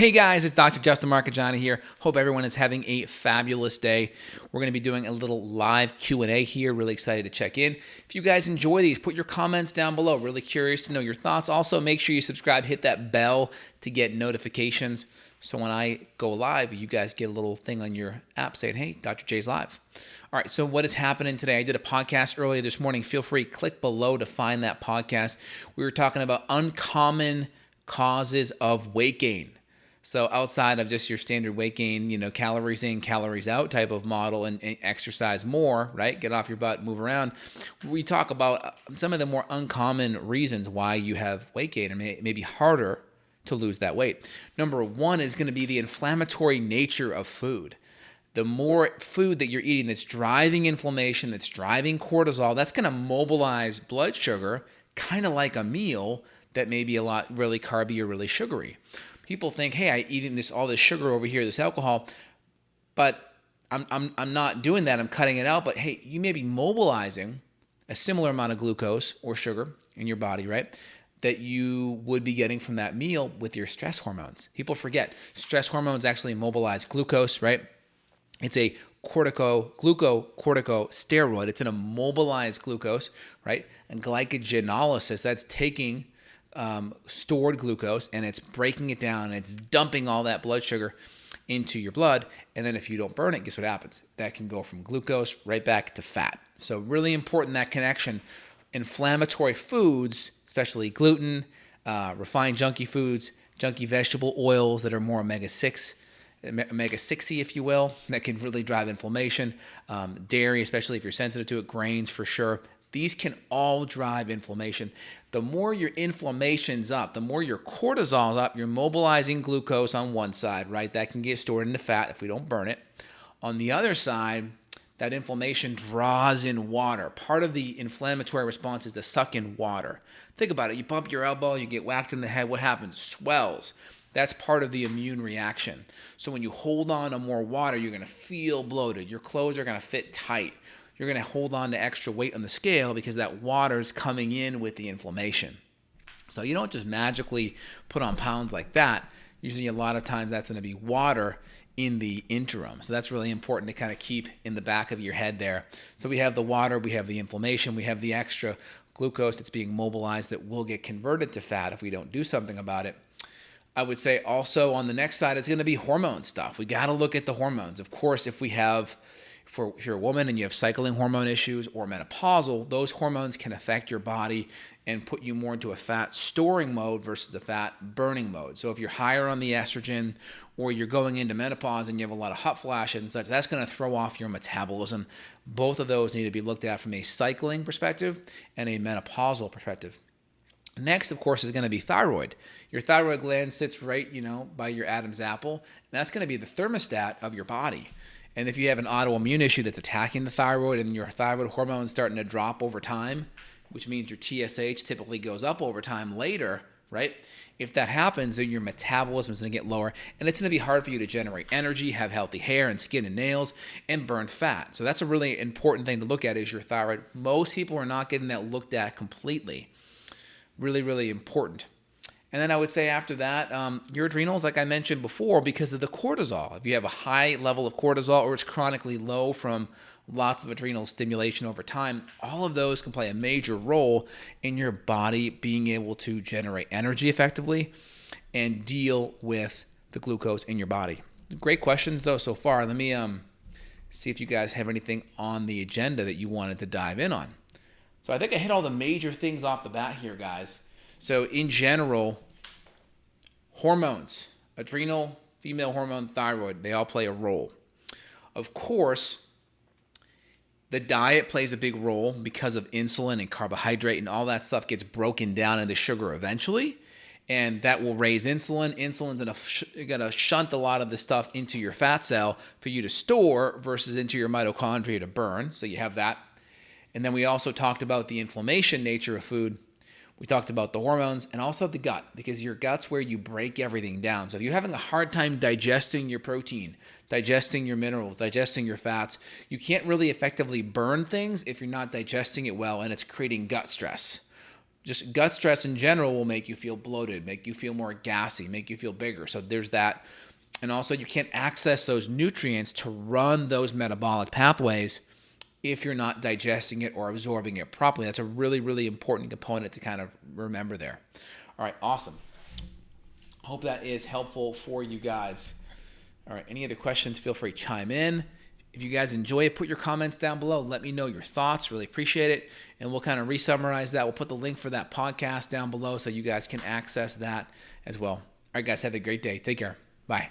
Hey guys, it's Dr. Justin Marchegiani here. Hope everyone is having a fabulous day. We're going to be doing a little live Q&A here. Really excited to check in. If you guys enjoy these, put your comments down below. Really curious to know your thoughts. Also, make sure you subscribe, hit that bell to get notifications. So when I go live, you guys get a little thing on your app saying, hey, Dr. J's live. All right, so what is happening today? I did a podcast earlier this morning. Feel free, click below to find that podcast. We were talking about uncommon causes of weight gain. So outside of just your standard weight gain, calories in, calories out type of model and exercise more, right? Get off your butt, move around. We talk about some of the more uncommon reasons why you have weight gain and it may be harder to lose that weight. Number one is going to be the inflammatory nature of food. The more food that you're eating that's driving inflammation, that's driving cortisol, that's going to mobilize blood sugar, kind of like a meal that may be a lot really carby or really sugary. People think, hey, I'm eating all this sugar over here, this alcohol, but I'm not doing that. I'm cutting it out. But hey, you may be mobilizing a similar amount of glucose or sugar in your body, right? That you would be getting from that meal with your stress hormones. People forget stress hormones actually mobilize glucose, right? It's a glucocorticosteroid. It's an immobilized glucose, right? And glycogenolysis, that's taking stored glucose and it's breaking it down and it's dumping all that blood sugar into your blood. And then if you don't burn it, guess what happens? That can go from glucose right back to fat. So really important, that connection. Inflammatory foods, especially gluten, refined junky foods, junky vegetable oils that are more omega-6, omega-6y, if you will, that can really drive inflammation. Dairy, especially if you're sensitive to it, grains for sure. These can all drive inflammation. The more your inflammation's up, the more your cortisol's up, you're mobilizing glucose on one side, right? That can get stored into fat if we don't burn it. On the other side, that inflammation draws in water. Part of the inflammatory response is to suck in water. Think about it. You bump your elbow, you get whacked in the head. What happens? Swells. That's part of the immune reaction. So when you hold on to more water, you're going to feel bloated. Your clothes are going to fit tight. You're going to hold on to extra weight on the scale because that water's coming in with the inflammation. So you don't just magically put on pounds like that. Usually a lot of times that's going to be water in the interim. So that's really important to kind of keep in the back of your head there. So we have the water, we have the inflammation, we have the extra glucose that's being mobilized that will get converted to fat if we don't do something about it. I would say also on the next side is going to be hormone stuff. We got to look at the hormones. Of course, if you're a woman and you have cycling hormone issues or menopausal, those hormones can affect your body and put you more into a fat storing mode versus a fat burning mode. So if you're higher on the estrogen or you're going into menopause and you have a lot of hot flashes and such, that's going to throw off your metabolism. Both of those need to be looked at from a cycling perspective and a menopausal perspective. Next, of course, is going to be thyroid. Your thyroid gland sits right, by your Adam's apple, and that's going to be the thermostat of your body. And if you have an autoimmune issue that's attacking the thyroid and your thyroid hormone is starting to drop over time, which means your TSH typically goes up over time later, right? If that happens, then your metabolism is going to get lower and it's going to be hard for you to generate energy, have healthy hair and skin and nails, and burn fat. So that's a really important thing to look at is your thyroid. Most people are not getting that looked at completely. Really, really important. And then I would say after that, your adrenals, like I mentioned before, because of the cortisol. If you have a high level of cortisol or it's chronically low from lots of adrenal stimulation over time, all of those can play a major role in your body being able to generate energy effectively and deal with the glucose in your body. Great questions, though, so far. Let me see if you guys have anything on the agenda that you wanted to dive in on. So I think I hit all the major things off the bat here, guys. So in general, hormones, adrenal, female hormone, thyroid, they all play a role. Of course, the diet plays a big role because of insulin and carbohydrate and all that stuff gets broken down into sugar eventually. And that will raise insulin. Insulin's going to shunt a lot of the stuff into your fat cell for you to store versus into your mitochondria to burn. So you have that. And then we also talked about the inflammation nature of food. We talked about the hormones and also the gut, because your gut's where you break everything down. So if you're having a hard time digesting your protein, digesting your minerals, digesting your fats, you can't really effectively burn things if you're not digesting it well and it's creating gut stress. just gut stress in general will make you feel bloated, make you feel more gassy, make you feel bigger. So there's that. And also you can't access those nutrients to run those metabolic pathways if you're not digesting it or absorbing it properly. That's a really, really important component to kind of remember there. All right, awesome. Hope that is helpful for you guys. All right, any other questions, feel free to chime in. If you guys enjoy it, put your comments down below. Let me know your thoughts. Really appreciate it. And we'll kind of re-summarize that. We'll put the link for that podcast down below so you guys can access that as well. All right, guys, have a great day. Take care. Bye.